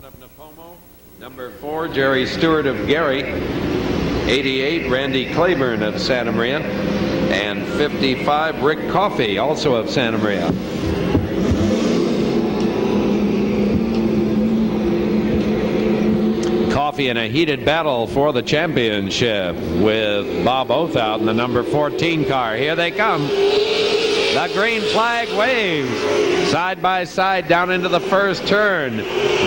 of Napomo. Number 4, Jerry Stewart of Gary. 88, Randy Claiborne of Santa Maria. And 55, Rick Coffey, also of Santa Maria. Coffey in a heated battle for the championship with Bob Othout in the number 14 car. Here they come. The green flag waves. Side by side down into the first turn.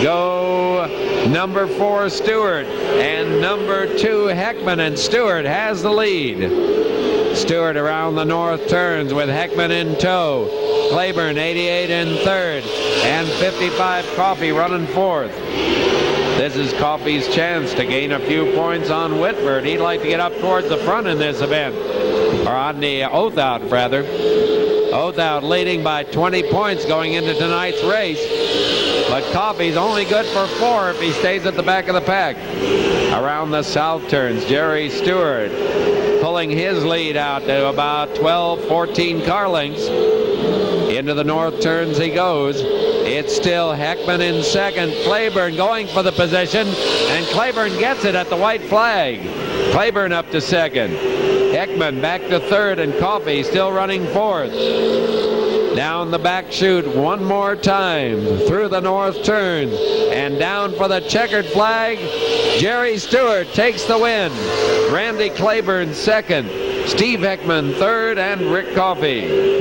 Go number 4 Stewart and number 2 Heckman, and Stewart has the lead. Stewart around the north turns with Heckman in tow. Claiborne 88 in third, and 55 Coffey running fourth. This is Coffey's chance to gain a few points on Whitford. He'd like to get up towards the front in this event, or on the Othout rather. Othout leading by 20 points going into tonight's race, but Coffey's only good for 4 if he stays at the back of the pack. Around the south turns, Jerry Stewart pulling his lead out to about 12-14 car lengths. Into the north turns he goes. It's still Heckman in second. Claiborne going for the position, and Claiborne gets it at the white flag. Claiborne up to second. Heckman back to third, and Coffey still running fourth. Down the back chute one more time through the north turn, and down for the checkered flag. Jerry Stewart takes the win. Randy Claiborne second. Steve Heckman third, and Rick Coffey.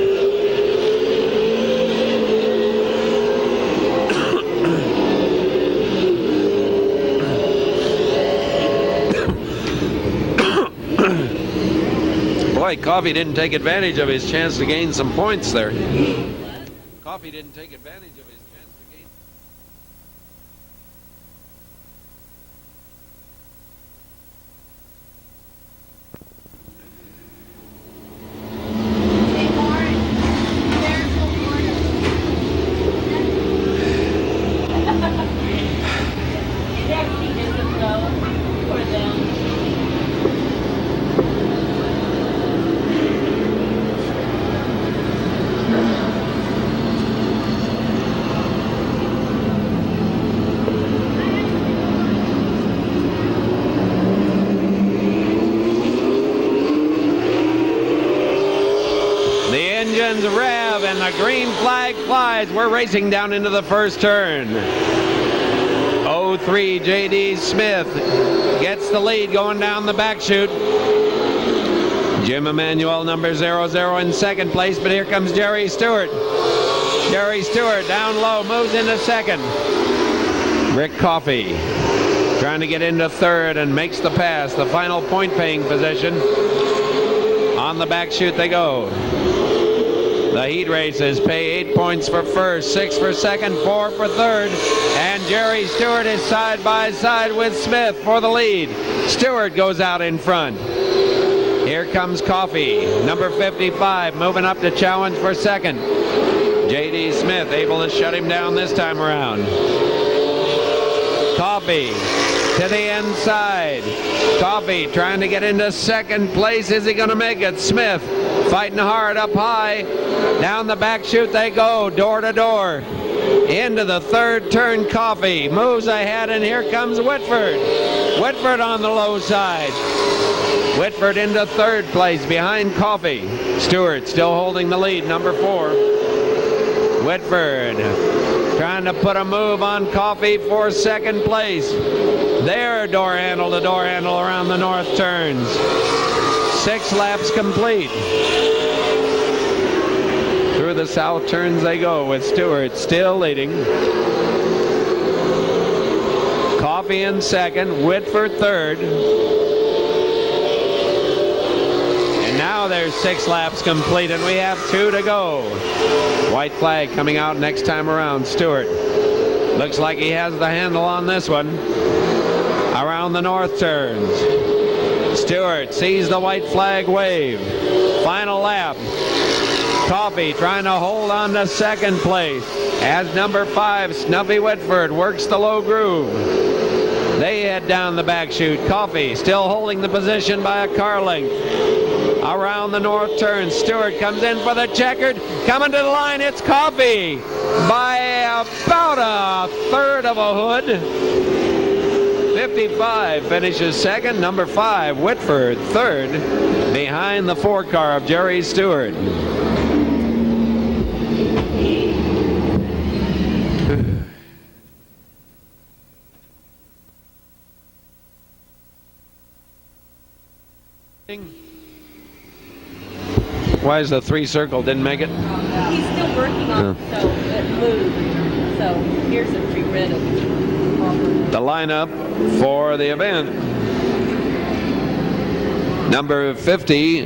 Boy, Coffey didn't take advantage of his chance to gain some points there. Coffey didn't take advantage of his chance to gain. Rev, and the green flag flies. We're racing down into the first turn. 03 J.D. Smith gets the lead going down the back chute. Jim Emanuel number 00 in second place, but here comes Jerry Stewart. Jerry Stewart down low, moves into second. Rick Coffey trying to get into third and makes the pass. The final point paying position. On the back chute they go. The heat races pay 8 points for first, 6 for second, 4 for third, and Jerry Stewart is side by side with Smith for the lead. Stewart goes out in front. Here comes Coffey, number 55, moving up to challenge for second. J.D. Smith able to shut him down this time around. Coffey to the inside. Coffey trying to get into second place. Is he going to make it? Smith fighting hard up high. Down the back chute they go, door to door. Into the third turn, Coffey moves ahead, and here comes Whitford. Whitford on the low side. Whitford into third place behind Coffey. Stewart still holding the lead, number 4. Whitford trying to put a move on Coffey for second place. There, door handle to door handle around the north turns. 6 laps complete. Through the south turns they go with Stewart still leading. Coffey in second, Whitford third. And now there's 6 laps complete, and we have 2 to go. White flag coming out next time around. Stewart looks like he has the handle on this one. Around the north turns. Stewart sees the white flag wave. Final lap. Coffey trying to hold on to second place as number 5, Snuffy Whitford, works the low groove. They head down the back chute. Coffey still holding the position by a car length. Around the north turn, Stewart comes in for the checkered. Coming to the line, it's Coffee by about a third of a hood. 55 finishes second. Number 5, Whitford, third, behind the 4 car of Jerry Stewart. Why is the 3 circle didn't make it? He's still working on it, so it moved. So here's a pre-rid of the lineup for the event. Number 50,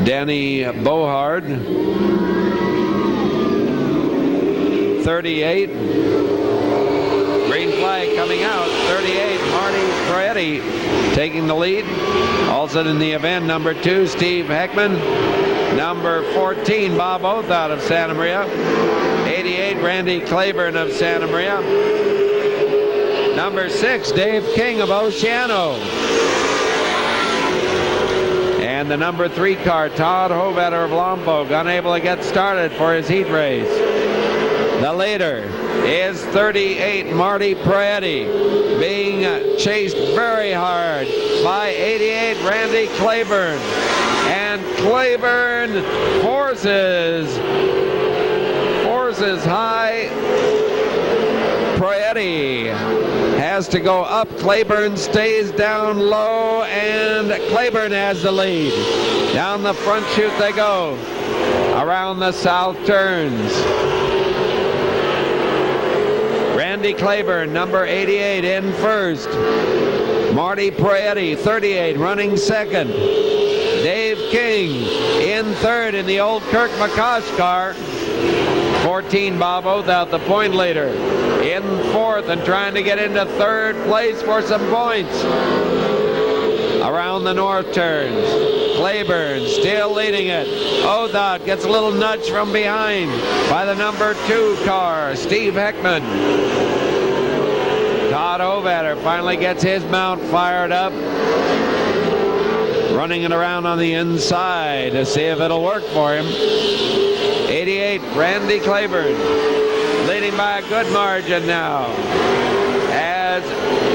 Danny Bohard. 38, green flag coming out. 38, Marty Peretti taking the lead. Also in the event, number 2, Steve Heckman. Number 14, Bob Oathout of Santa Maria. 88, Randy Claiborne of Santa Maria. Number 6, Dave King of Oceano. And the number 3 car, Todd Hovetter of Lompoc, unable to get started for his heat race. The leader is 38, Marty Peretti, being chased very hard by 88, Randy Claiborne. And Claiborne forces high. Peretti has to go up. Claiborne stays down low, and Claiborne has the lead. Down the front chute they go. Around the south turns. Randy Claiborne, number 88, in first. Marty Peretti, 38, running second. Dave King in third in the old Kirk McCosh car. 14, Bob Oathout, the point leader, in fourth and trying to get into third place for some points. Around the north turns, Claiborne still leading it. Oathout gets a little nudge from behind by the number 2 car, Steve Heckman. Todd Hovetter finally gets his mount fired up. Running it around on the inside to see if it'll work for him. 88, Randy Claiborne, leading by a good margin now. As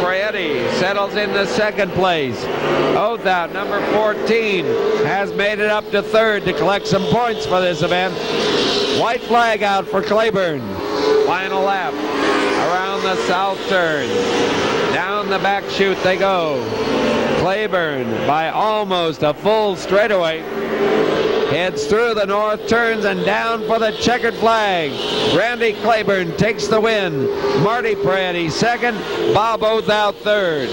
Peretti settles into second place. Oathout, number 14, has made it up to third to collect some points for this event. White flag out for Claiborne. Final lap. Around the south turn. Down the back chute they go. Claiborne, by almost a full straightaway, heads through the north turns and down for the checkered flag. Randy Claiborne takes the win. Marty Peretti second. Bob Oathout third.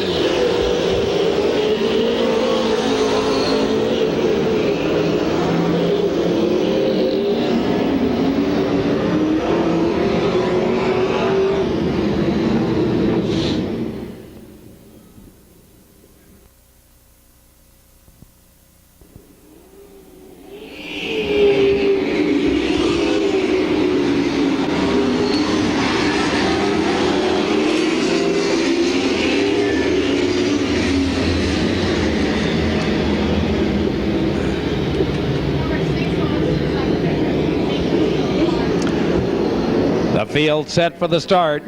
Field set for the start.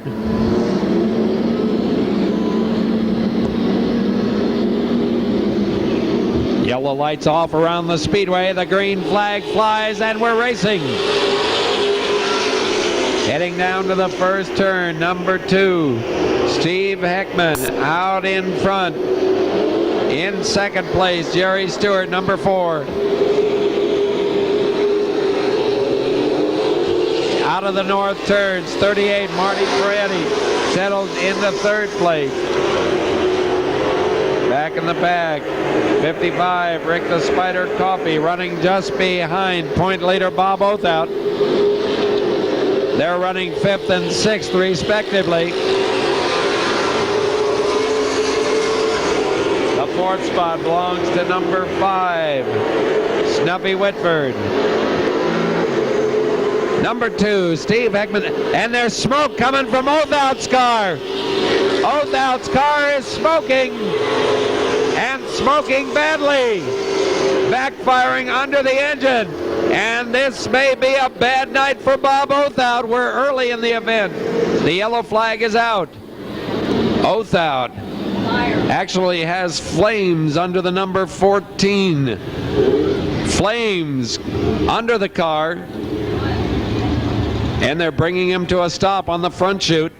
Yellow lights off around the speedway. The green flag flies and we're racing. Heading down to the first turn, number 2, Steve Heckman out in front. In second place, Jerry Stewart, number 4. Out of the north turns, 38, Marty Peretti settles into third place. Back in the back, 55, Rick the Spider Coffee running just behind point leader Bob Oathout. They're running 5th and 6th respectively. The 4th spot belongs to number 5, Snuffy Whitford. Number 2, Steve Heckman, and there's smoke coming from Oathout's car. Oathout's car is smoking, and smoking badly. backfiring under the engine. And this may be a bad night for Bob Othout. We're early in the event. The yellow flag is out. Othout actually has flames under the number 14. Flames under the car. And they're bringing him to a stop on the front chute.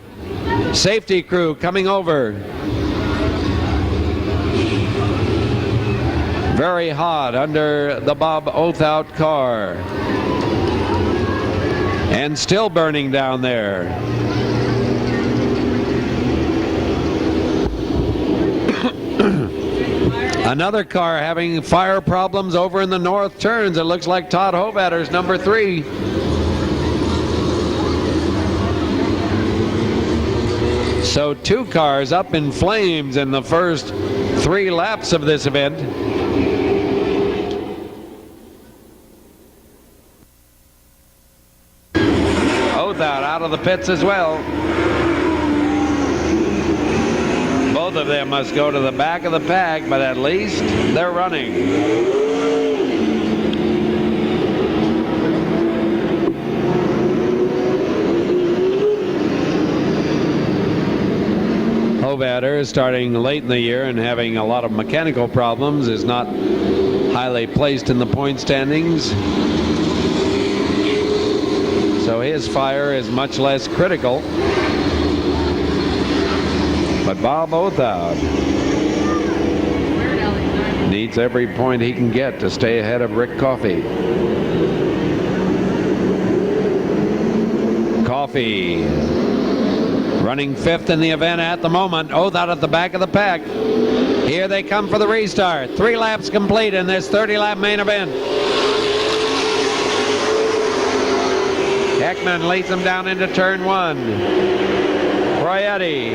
Safety crew coming over. Very hot under the Bob Othout car. And still burning down there. Another car having fire problems over in the north turns. It looks like Todd Hovatter's number 3. So 2 cars up in flames in the first 3 laps of this event. Othout out of the pits as well. Both of them must go to the back of the pack, but at least they're running. Hovatter is starting late in the year and having a lot of mechanical problems, is not highly placed in the point standings. So his fire is much less critical. But Bob Othout needs every point he can get to stay ahead of Rick Coffey. Coffey running 5th in the event at the moment. Othout at the back of the pack. Here they come for the restart. 3 laps complete in this 30-lap main event. Heckman leads them down into turn 1. Proietti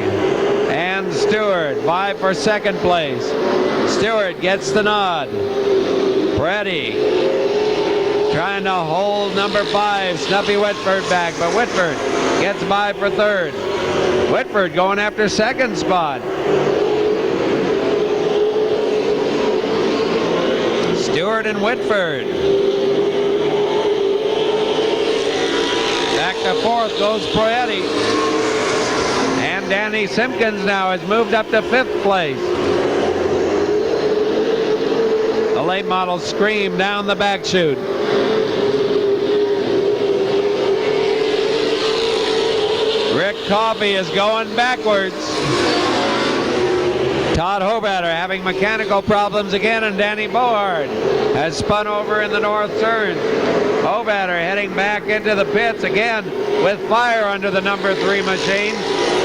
and Stewart vie for second place. Stewart gets the nod. Proietti trying to hold number 5, Snuffy Whitford, back, but Whitford gets by for 3rd. Whitford going after 2nd spot. Stewart and Whitford. Back to 4th goes Proietti. And Danny Simpkins now has moved up to 5th place. The late model scream down the back chute. Rick Coffey is going backwards. Todd Hovatter having mechanical problems again, and Danny Bohard has spun over in the north turn. Hovatter heading back into the pits again with fire under the number 3 machine,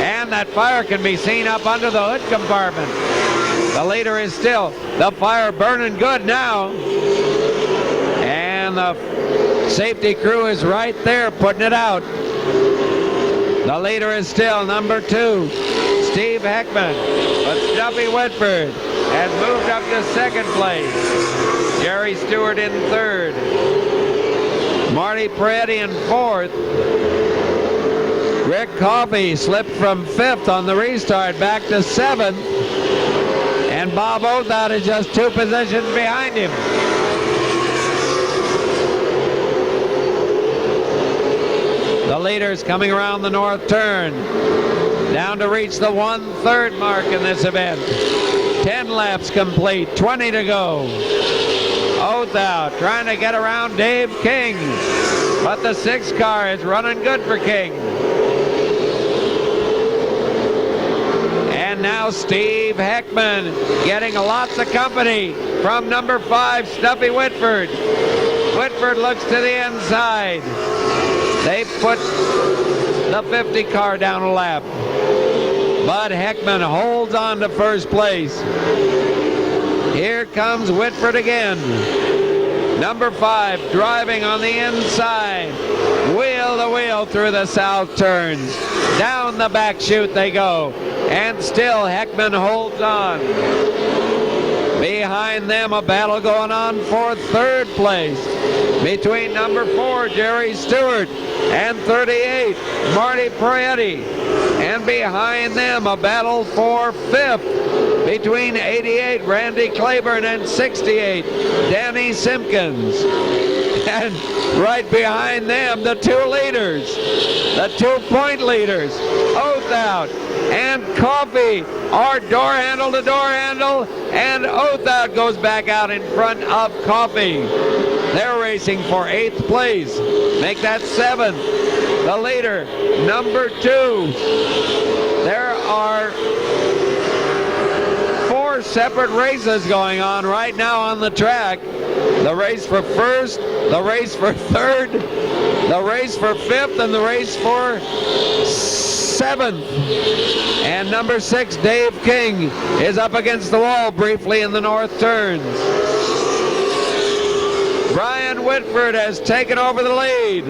and that fire can be seen up under the hood compartment. The leader is still, the fire burning good now, and the safety crew is right there putting it out. The leader is still number 2, Steve Heckman, but Snuffy Whitford has moved up to 2nd place. Jerry Stewart in 3rd. Marty Proietti in 4th. Rick Coffey slipped from 5th on the restart back to 7th. And Bob Othout is just 2 positions behind him. The leader's coming around the north turn, down to reach the 1/3 mark in this event. 10 laps complete, 20 to go. Othout trying to get around Dave King, but the 6 car is running good for King. And now Steve Heckman getting lots of company from number 5, Snuffy Whitford. Whitford looks to the inside. They put the 50 car down a lap. But Heckman holds on to 1st place. Here comes Whitford again. Number 5 driving on the inside. Wheel to wheel through the south turns. Down the back chute they go. And still Heckman holds on. Behind them, a battle going on for 3rd place between number 4, Jerry Stewart, and 38, Marty Proietti. And behind them, a battle for 5th between 88, Randy Claiborne, and 68, Danny Simpkins. And right behind them, the two leaders, the 2-point leaders, Oath Out and Coffee are door handle to door handle, and Oath Out goes back out in front of Coffee. They're racing for 8th place. Make that 7th. The leader, number 2. There are 4 separate races going on right now on the track. The race for 1st, the race for 3rd, the race for 5th, and the race for 7th. And number 6, Dave King, is up against the wall briefly in the north turns. Brian Whitford has taken over the lead.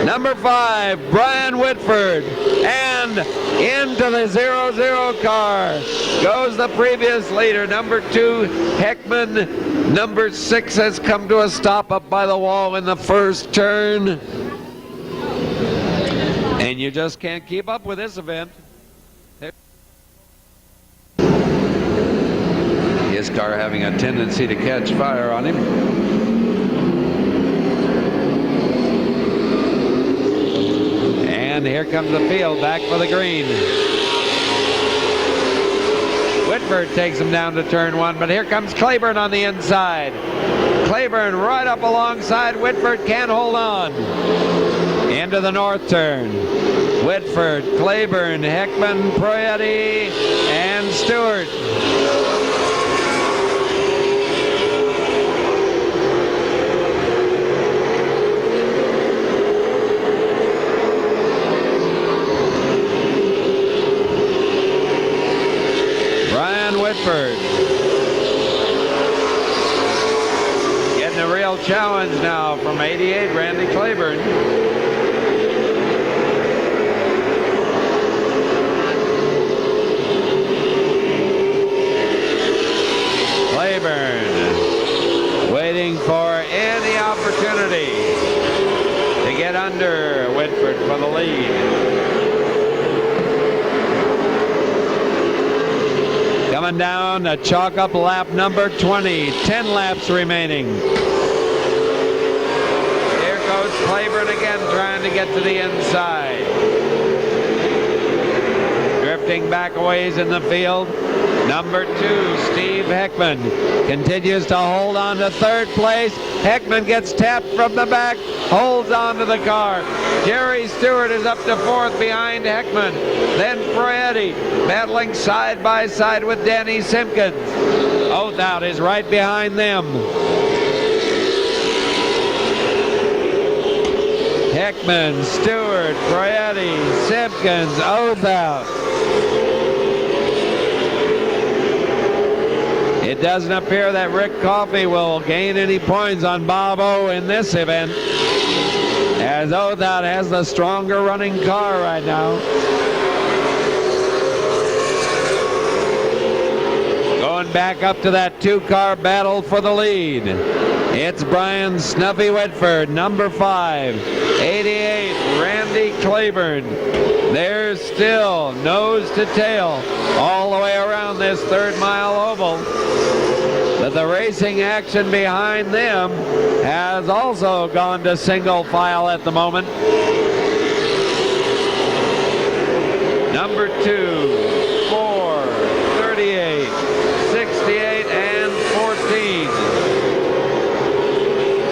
Number 5, Brian Whitford. And into the 0-0 car goes the previous leader, number 2, Heckman. Number 6 has come to a stop up by the wall in the first turn. And you just can't keep up with this event. His car having a tendency to catch fire on him. And here comes the field back for the green. Whitford takes him down to turn 1, but here comes Claiborne on the inside. Claiborne right up alongside Whitford, can't hold on. Into the north turn. Whitford, Claiborne, Heckman, Proietti, and Stewart. Whitford getting a real challenge now from 88, Randy Claiborne. Claiborne waiting for any opportunity to get under Whitford for the lead. Coming down to chalk up lap number 20. 10 laps remaining. Here goes Claiborne again, trying to get to the inside. Drifting back a ways in the field. Number 2, Steve Heckman, continues to hold on to 3rd place. Heckman gets tapped from the back, holds on to the car. Jerry Stewart is up to 4th behind Heckman. Then Proietti battling side by side with Danny Simpkins. Oath Out is right behind them. Heckman, Stewart, Proietti, Simpkins, Oath Out. It doesn't appear that Rick Coffey will gain any points on Bob O in this event, as Oath Out has the stronger running car right now. Going back up to that 2-car battle for the lead. It's Brian Snuffy Whitford, number 5, 88, Randy Claiborne. They're still nose to tail all the way around this 3rd mile oval. But the racing action behind them has also gone to single file at the moment. Number 2, 4, 38, 68, and 14.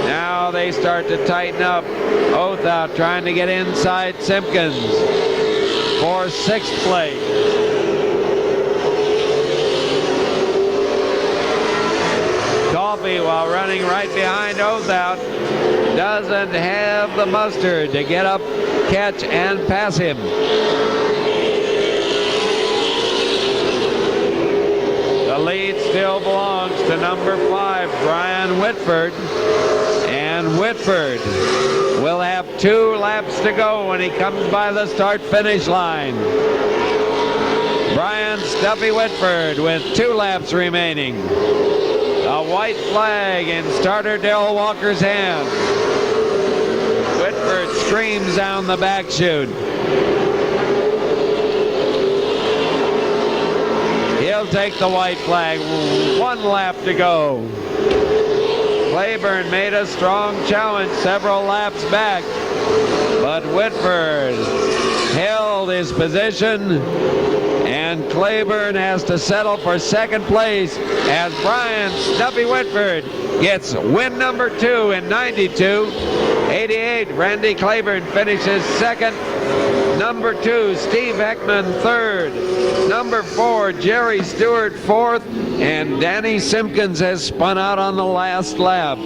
Now they start to tighten up. Oath Out trying to get inside Simpkins for 6th place. Coffey, while running right behind Oath Out, doesn't have the mustard to get up, catch, and pass him. The lead still belongs to number 5, Brian Whitford. And Whitford will have 2 laps to go when he comes by the start-finish line. Brian Stuffy Whitford with 2 laps remaining. A white flag in starter Darrell Walker's hand. Whitford screams down the back chute. He'll They'll take the white flag. 1 lap to go. Claiborne made a strong challenge several laps back, but Whitford held his position, and Claiborne has to settle for second place as Brian Snuffy Whitford gets win number 2 in 92. 88, Randy Claiborne finishes second. Number 2, Steve Heckman third. Number 4, Jerry Stewart fourth. And Danny Simpkins has spun out on the last lap.